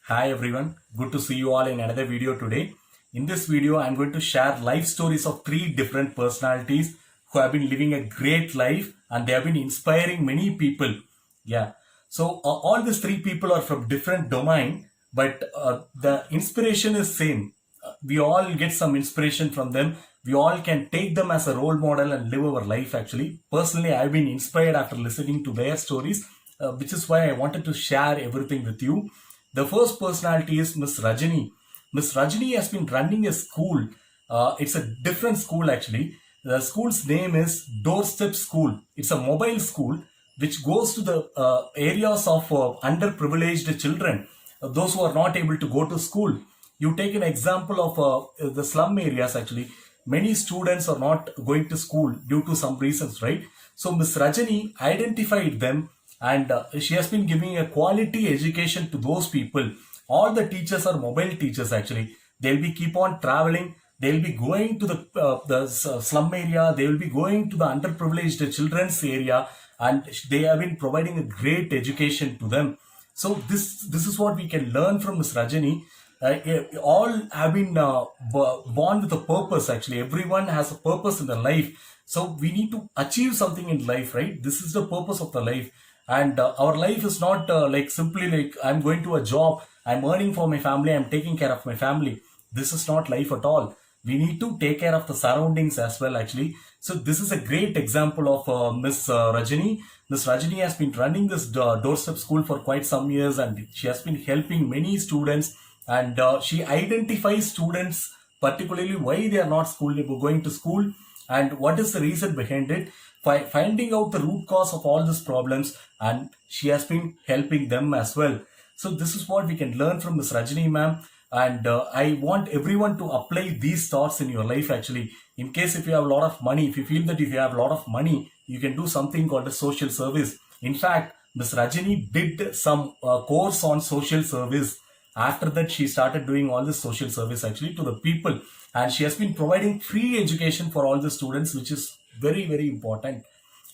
Hi everyone, good to see you all in another video today. In this video, I'm going to share life stories of three different personalities who have been living a great life and they have been inspiring many people. Yeah. So all these three people are from different domain, but the inspiration is same. We all get some inspiration from them. We all can take them as a role model and live our life actually. Personally, I've been inspired after listening to their stories, which is why I wanted to share everything with you. The first personality is Ms. Rajani. Ms. Rajani has been running a school. It's a different school actually. The school's name is Doorstep School. It's a mobile school which goes to the areas of underprivileged children, those who are not able to go to school. You take an example of the slum areas actually. Many students are not going to school due to some reasons, right? So Ms. Rajani identified them and she has been giving a quality education to those people. All the teachers are mobile teachers actually. They'll be keep on traveling. They'll be going to the slum area. They will be going to the underprivileged children's area, and they have been providing a great education to them. So this is what we can learn from Ms. Rajani. All have been born with a purpose actually. Everyone has a purpose in their life, so we need to achieve something in life, right? This is the purpose of the life. And our life is not like simply like I'm going to a job, I'm earning for my family, I'm taking care of my family. This is not life at all. We need to take care of the surroundings as well actually. So this is a great example of Miss Rajani. Miss Rajani has been running this doorstep school for quite some years, and she has been helping many students, and she identifies students particularly why they are not going to school and what is the reason behind it, finding out the root cause of all these problems, and she has been helping them as well. So this is what we can learn from Ms. Rajani ma'am, and I want everyone to apply these thoughts in your life actually. In case if you have a lot of money, if you feel that if you have a lot of money, you can do something called a social service. In fact, Ms. Rajani did some course on social service. After that, she started doing all this social service actually to the people, and she has been providing free education for all the students, which is very important.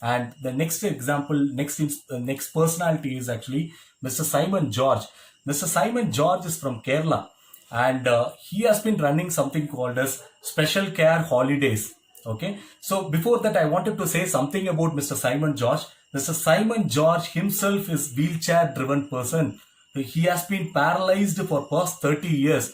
And the next example, next personality is actually Mr. Simon George. Mr. Simon George is from Kerala, and he has been running something called as special care holidays. Okay, so before that I wanted to say something about Mr. Simon George. Mr. Simon George himself is wheelchair driven person. He has been paralyzed for past 30 years.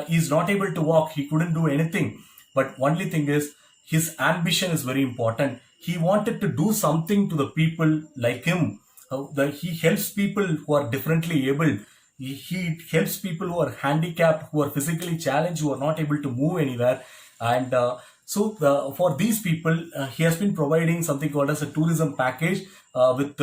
He's not able to walk. He couldn't do anything. But only thing is, his ambition is very important. He wanted to do something to the people like him. He helps people who are differently able. He helps people who are handicapped, who are physically challenged, who are not able to move anywhere. And for these people, he has been providing something called as a tourism package with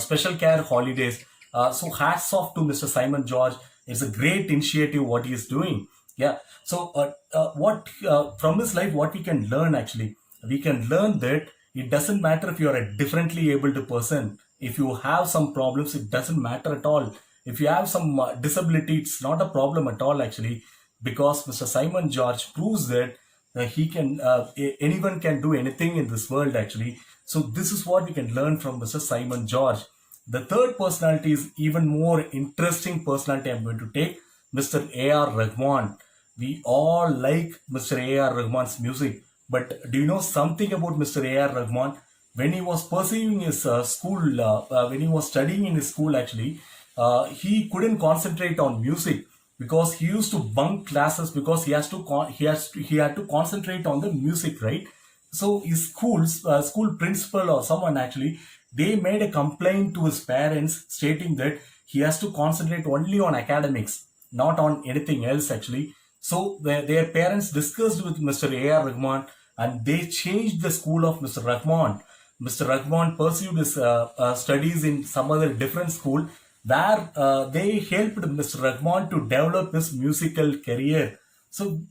special care holidays. So hats off to Mr. Simon George. It's a great initiative what he is doing. Yeah. So what from his life, what we can learn actually, we can learn that it doesn't matter if you are a differently abled person. If you have some problems, it doesn't matter at all. If you have some disability, it's not a problem at all actually, because Mr. Simon George proves that he can, anyone can do anything in this world actually. So this is what we can learn from Mr. Simon George. The third personality is even more interesting personality I'm going to take, Mr. A.R.Rahman. We all like Mr. A.R.Rahman's music, but do you know something about Mr. A.R.Rahman? When he was pursuing his school, when he was studying in his school actually, he couldn't concentrate on music because he used to bunk classes because he had to concentrate on the music, right? So his school principal or someone actually, they made a complaint to his parents stating that he has to concentrate only on academics, not on anything else actually. So their parents discussed with Mr. A.R. Rahman, and they changed the school of Mr. Rahman. Mr. Rahman pursued his studies in some other different school where they helped Mr. Rahman to develop his musical career. So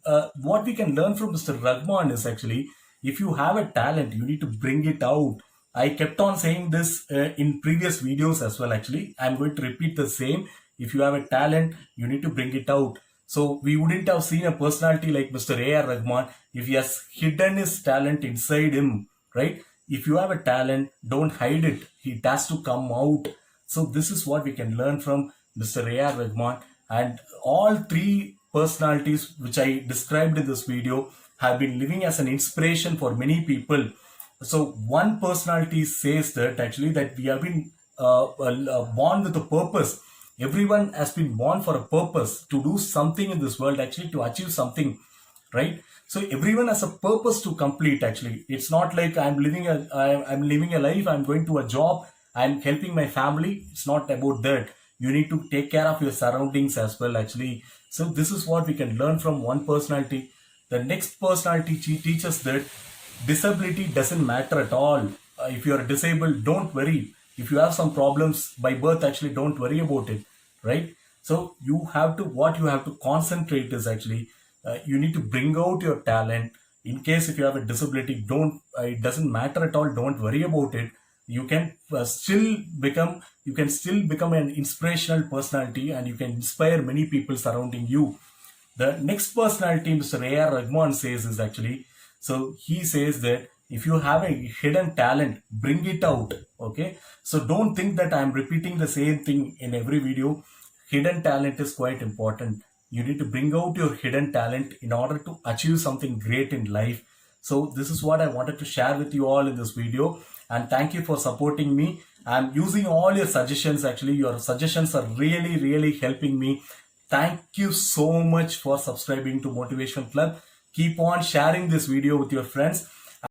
what we can learn from Mr. Rahman is actually, if you have a talent, you need to bring it out. I kept on saying this in previous videos as well actually. I'm going to repeat the same. If you have a talent, you need to bring it out. So we wouldn't have seen a personality like Mr. A.R. Rahman if he has hidden his talent inside him, right? If you have a talent, don't hide it. It has to come out. So this is what we can learn from Mr. A.R. Rahman. and all three personalities which I described in this video have been living as an inspiration for many people. So one personality says that actually that we have been born with a purpose. Everyone has been born for a purpose, to do something in this world, actually to achieve something, right? So everyone has a purpose to complete. Actually, it's not like I'm living a life, I'm going to a job, I'm helping my family. It's not about that. You need to take care of your surroundings as well, actually. So this is what we can learn from one personality. The next personality teaches that disability doesn't matter at all. If you are disabled, don't worry. If you have some problems by birth, actually don't worry about it, right? So what you have to concentrate is actually you need to bring out your talent. In case if you have a disability, don't it doesn't matter at all. Don't worry about it. You can still become an inspirational personality, and you can inspire many people surrounding you. The next personality Mr.A.R.Rahman says is actually, so he says that if you have a hidden talent, bring it out. Okay, so don't think that I'm repeating the same thing in every video. Hidden talent is quite important. You need to bring out your hidden talent in order to achieve something great in life. So this is what I wanted to share with you all in this video, and thank you for supporting me. I'm using all your suggestions. Actually, your suggestions are really helping me. Thank you so much for subscribing to Motivation Club. Keep on sharing this video with your friends.